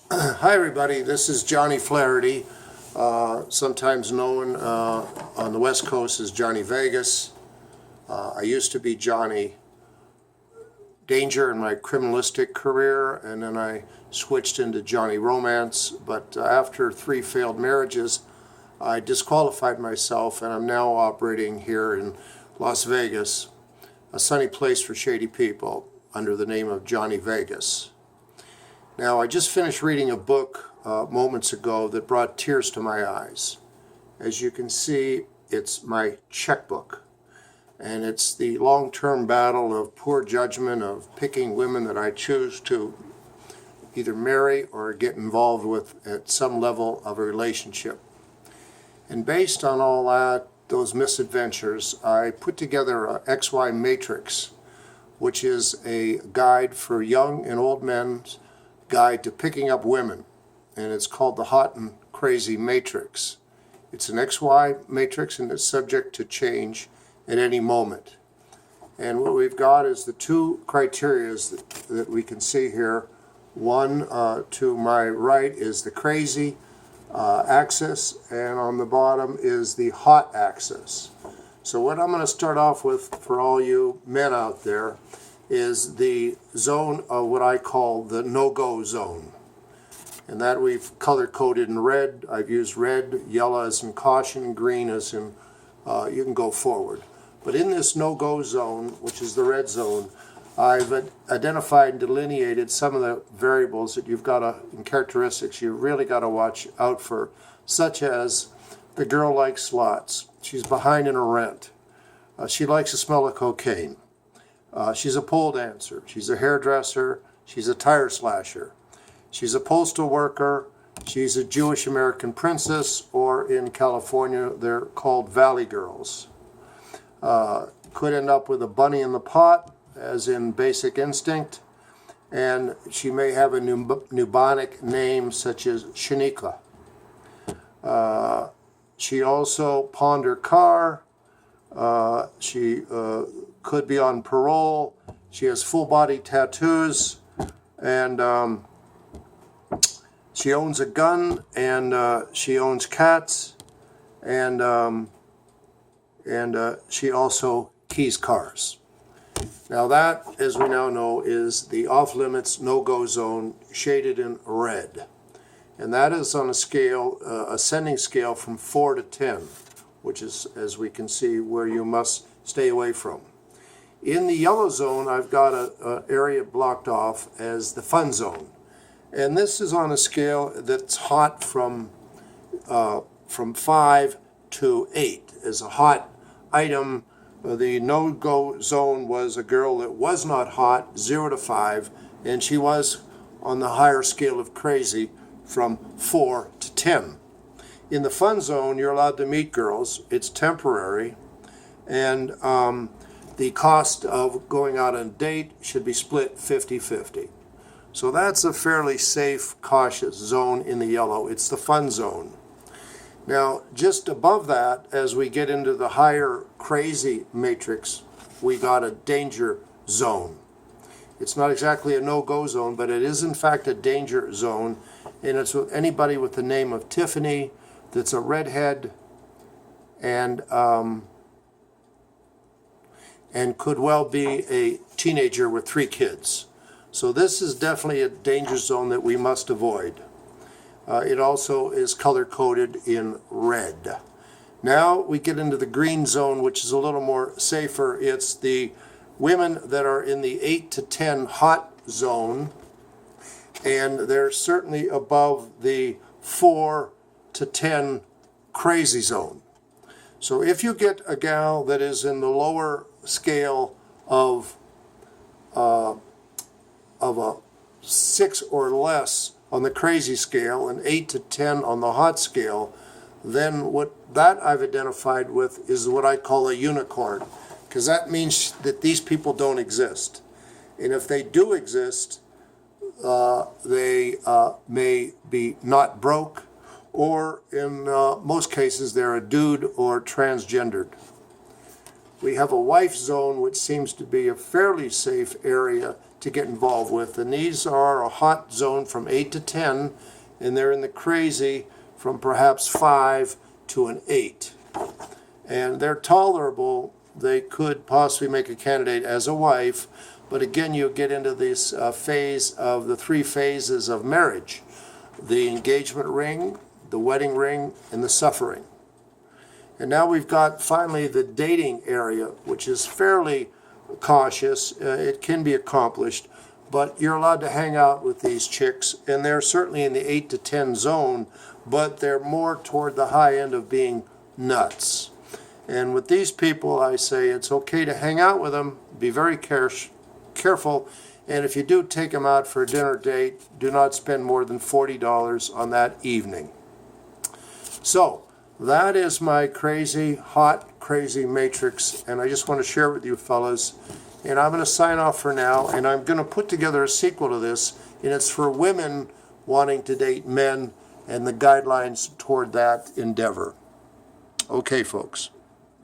Hi everybody, this is Johnny Flaherty, sometimes known on the West Coast as Johnny Vegas. I used to be Johnny Danger in my criminalistic career, and then I switched into Johnny Romance, but after 3 failed marriages, I disqualified myself, and I'm now operating here in Las Vegas, a sunny place for shady people, under the name of Johnny Vegas. Now, I just finished reading a book moments ago that brought tears to my eyes. As you can see, it's my checkbook. And it's the long-term battle of poor judgment of picking women that I choose to either marry or get involved with at some level of a relationship. And based on all that, those misadventures, I put together a XY Matrix, which is a guide for young and old men's guide to picking up women, and it's called the Hot and Crazy Matrix. It's an XY matrix, and it's subject to change at any moment. And what we've got is the 2 criteria that we can see here. One to my right is the crazy axis, and on the bottom is the hot axis. So what I'm going to start off with for all you men out there is the zone of what I call the no-go zone. And that we've color-coded in red. I've used red, yellow as in caution, green as in you can go forward. But in this no-go zone, which is the red zone, I've identified and delineated some of the variables that you've got to, in characteristics, you really got to watch out for, such as the girl likes slots. She's behind in her rent. She likes the smell of cocaine. She's a pole dancer, she's a hairdresser, she's a tire slasher, she's a postal worker, she's a Jewish American princess, or in California they're called Valley Girls. Could end up with a bunny in the pot, as in Basic Instinct, and she may have a pneumonic name such as Shanika. She also pawned her car. She could be on parole. She has full body tattoos, and she owns a gun, and she owns cats, and she also keys cars. Now that, as we now know, is the off-limits no-go zone shaded in red, and that is on a scale, ascending scale from 4 to 10, which is, as we can see, where you must stay away from. In the yellow zone, I've got an area blocked off as the fun zone. And this is on a scale that's hot from 5 to 8 as a hot item. The no-go zone was a girl that was not hot, 0 to 5, and she was on the higher scale of crazy from 4 to 10. In the fun zone, you're allowed to meet girls. It's temporary, and the cost of going out on a date should be split 50-50. So that's a fairly safe, cautious zone in the yellow. It's the fun zone. Now, just above that, as we get into the higher crazy matrix, we got a danger zone. It's not exactly a no-go zone, but it is in fact a danger zone, and it's with anybody with the name of Tiffany that's a redhead and could well be a teenager with 3 kids. So this is definitely a danger zone that we must avoid. It also is color-coded in red. Now we get into the green zone, which is a little more safer. It's the women that are in the 8 to 10 hot zone, and they're certainly above the 4 to 10 crazy zone. So if you get a gal that is in the lower scale of a 6 or less on the crazy scale and 8 to 10 on the hot scale, then what that I've identified with is what I call a unicorn, because that means that these people don't exist. And if they do exist, they may be not broke, or in most cases they're a dude or transgendered. We have a wife zone, which seems to be a fairly safe area to get involved with. And these are a hot zone from 8 to 10, and they're in the crazy from perhaps 5 to an 8. And they're tolerable. They could possibly make a candidate as a wife, but again, you get into this phase of the 3 phases of marriage: the engagement ring, the wedding ring, and the suffering. And now we've got finally the dating area, which is fairly cautious. It can be accomplished, but you're allowed to hang out with these chicks, and they're certainly in the 8 to 10 zone, but they're more toward the high end of being nuts. And with these people, I say it's okay to hang out with them, be very careful, and if you do take them out for a dinner date, do not spend more than $40 on that evening. So, that is my crazy, hot, crazy matrix, and I just want to share it with you fellas. And I'm going to sign off for now, and I'm going to put together a sequel to this, and it's for women wanting to date men and the guidelines toward that endeavor. Okay, folks.